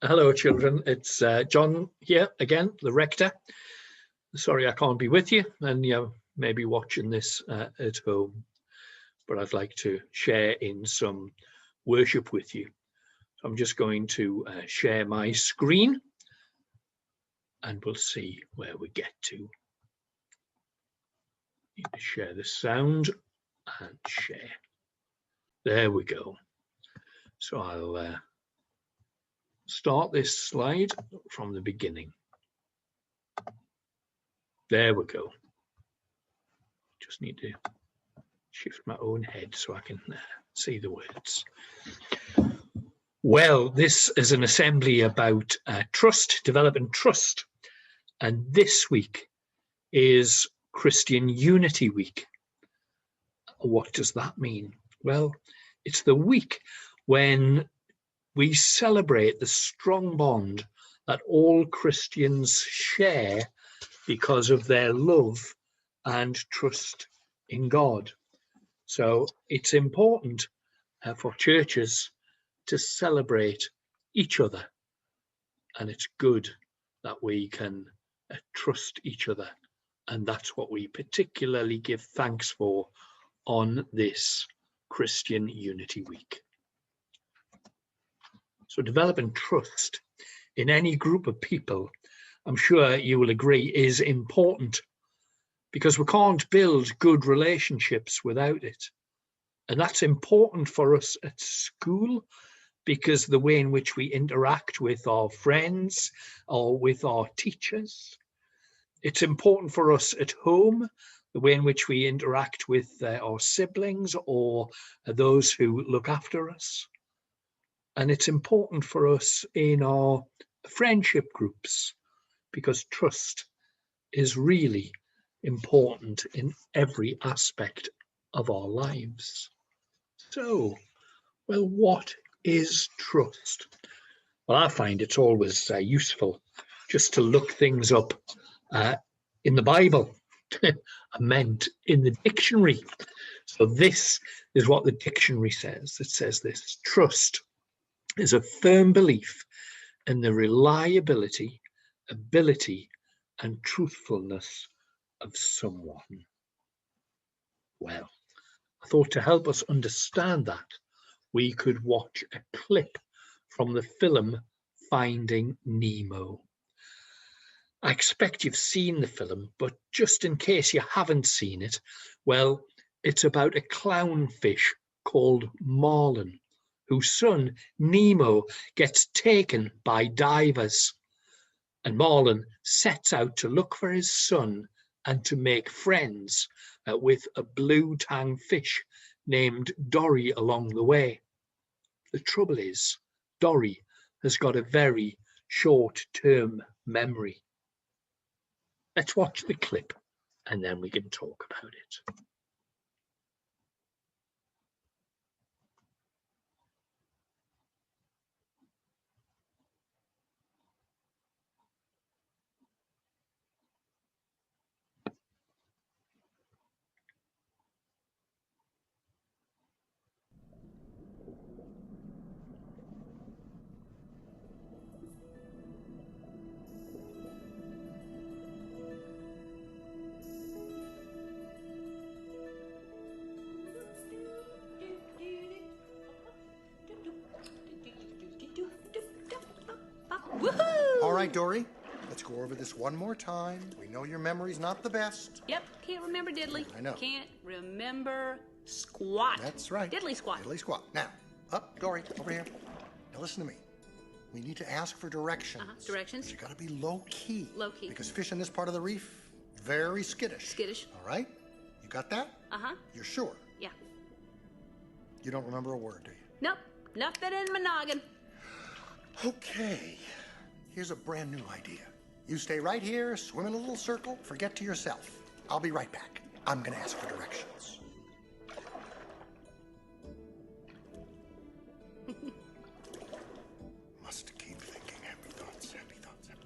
Hello, children. It's John here again, the rector. Sorry I can't be with you, and you may be watching this at home, but I'd like to share in some worship with you. So I'm just going to share my screen, and we'll see where we get to. Need to share the sound and share. There we go. So I'll start this slide from the beginning. There we go. Just need to shift my own head so I can see the words. Well, this is an assembly about trust, developing trust. And this week is Christian Unity Week. What does that mean? Well, it's the week when we celebrate the strong bond that all Christians share because of their love and trust in God. So it's important for churches to celebrate each other, and it's good that we can trust each other, and that's what we particularly give thanks for on this Christian Unity Week. So developing trust in any group of people, I'm sure you will agree, is important, because we can't build good relationships without it. And that's important for us at school, because the way in which we interact with our friends or with our teachers. It's important for us at home, the way in which we interact with our siblings or those who look after us. And it's important for us in our friendship groups, because trust is really important in every aspect of our lives. So, well, what is trust? Well, I find it's always useful just to look things up in the Bible. I meant in the dictionary. So this is what the dictionary says. It says this: trust is a firm belief in the reliability, ability, and truthfulness of someone. Well, I thought to help us understand that, we could watch a clip from the film Finding Nemo. I expect you've seen the film, but just in case you haven't seen it, well, it's about a clownfish called Marlin, whose son Nemo gets taken by divers. And Marlin sets out to look for his son and to make friends with a blue tang fish named Dory along the way. The trouble is, Dory has got a very short-term memory. Let's watch the clip and then we can talk about it. All right, Dory, let's go over this one more time. We know your memory's not the best. Yep, can't remember diddly. I know. Can't remember squat. That's right. Diddly squat. Diddly squat. Now, up, Dory, over here. Now listen to me. We need to ask for directions. Directions? But you gotta be low-key. Low-key. Because fish in this part of the reef, very skittish. Skittish. All right? You got that? Uh-huh. You're sure? Yeah. You don't remember a word, do you? Nope, nothing in my noggin. Okay. Here's a brand new idea. You stay right here, swim in a little circle, forget to yourself. I'll be right back. I'm gonna ask for directions. Must keep thinking happy thoughts, happy thoughts, happy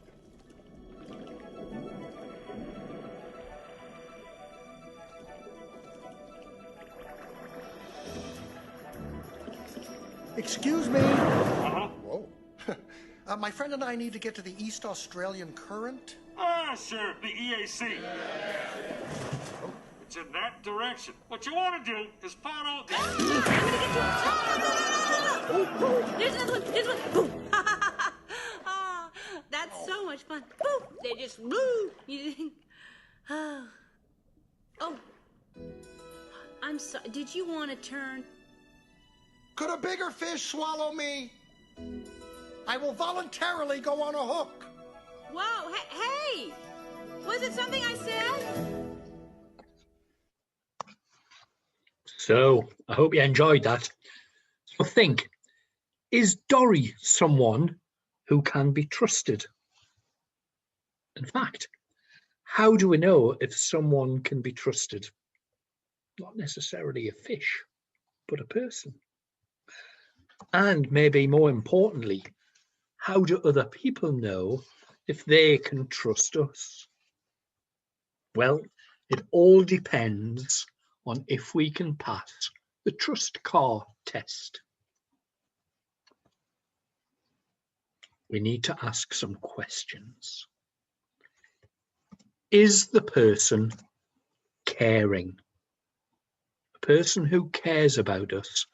thoughts. Excuse me. Whoa. My friend and I need to get to the East Australian Current. Ah, sure, the EAC. It's in that direction. What you want to do is follow the... There's another one. There's one. Boom. Oh, that's so much fun. Boom. They just woo. Oh. Oh. I'm sorry. Did you want to turn? Could a bigger fish swallow me? I will voluntarily go on a hook. Whoa. Hey. Was it something I said? So I hope you enjoyed that. So think, is Dory someone who can be trusted? In fact, how do we know if someone can be trusted? Not necessarily a fish, but a person. And maybe more importantly, how do other people know if they can trust us? Well, it all depends on if we can pass the trust car test. We need to ask some questions. Is the person caring? A person who cares about us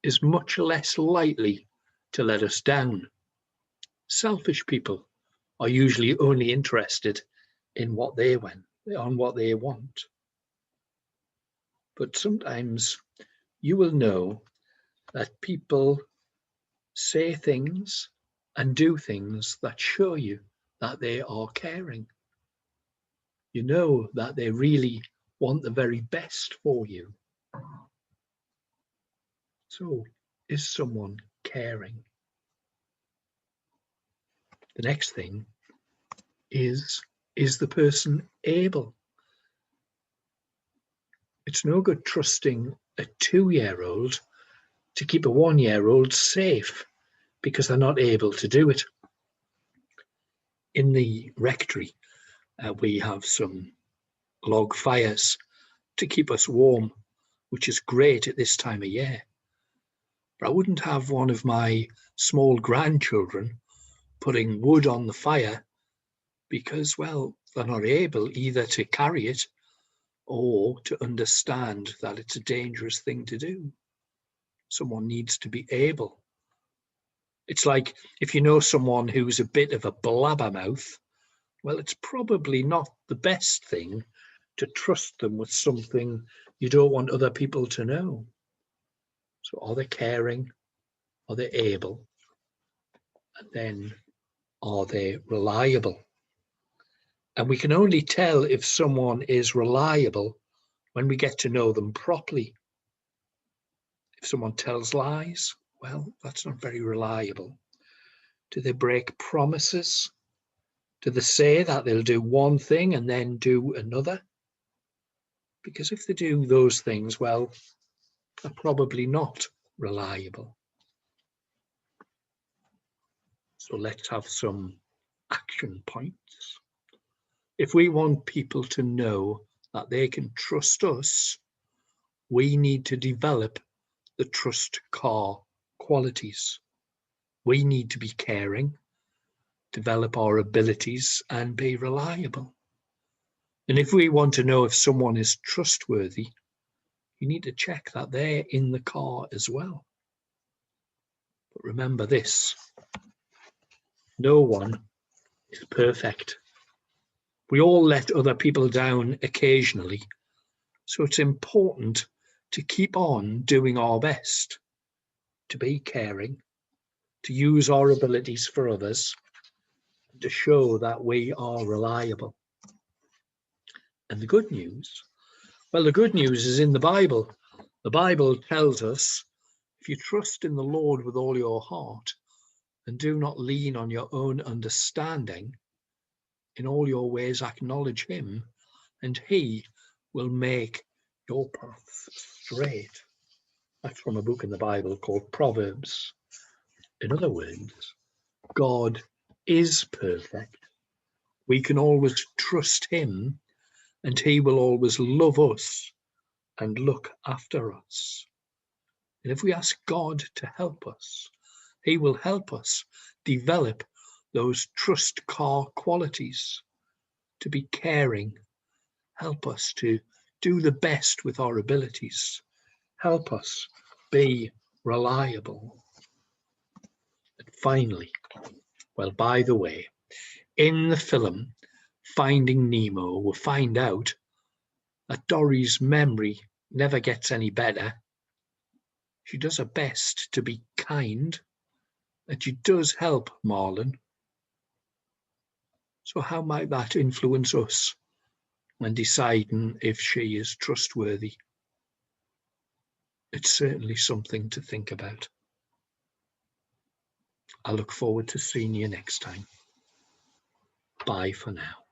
is much less likely to let us down. Selfish people are usually only interested in what they want. But sometimes you will know that people say things and do things that show you that they are caring. You know that they really want the very best for you. So, is someone caring? The next thing is the person able? It's no good trusting a 2-year-old to keep a 1-year-old safe because they're not able to do it. In the rectory, we have some log fires to keep us warm, which is great at this time of year. But I wouldn't have one of my small grandchildren putting wood on the fire because, well, they're not able either to carry it or to understand that it's a dangerous thing to do. Someone needs to be able. It's like if you know someone who's a bit of a blabbermouth, well, it's probably not the best thing to trust them with something you don't want other people to know. So are they caring? Are they able? And then are they reliable? And we can only tell if someone is reliable when we get to know them properly. If someone tells lies, well, that's not very reliable. Do they break promises? Do they say that they'll do one thing and then do another? Because if they do those things, well, they're probably not reliable. So let's have some action points. If we want people to know that they can trust us, we need to develop the trust car qualities. We need to be caring, develop our abilities, and be reliable. And if we want to know if someone is trustworthy, you need to check that they're in the car as well. But remember this, no one is perfect. We all let other people down occasionally, so it's important to keep on doing our best, to be caring, to use our abilities for others, to show that we are reliable. And the good news, well, the good news is in the Bible. The Bible tells us, if you trust in the Lord with all your heart and do not lean on your own understanding, in all your ways acknowledge him, and he will make your paths straight. That's from a book in the Bible called Proverbs. In other words, God is perfect. We can always trust him, and he will always love us and look after us. And if we ask God to help us, He will help us develop those trust core qualities, to be caring, help us to do the best with our abilities, help us be reliable. And finally, well, by the way, in the film Finding Nemo, we'll find out that Dory's memory never gets any better. She does her best to be kind, and she does help Marlin. So how might that influence us when deciding if she is trustworthy? It's certainly something to think about. I look forward to seeing you next time. Bye for now.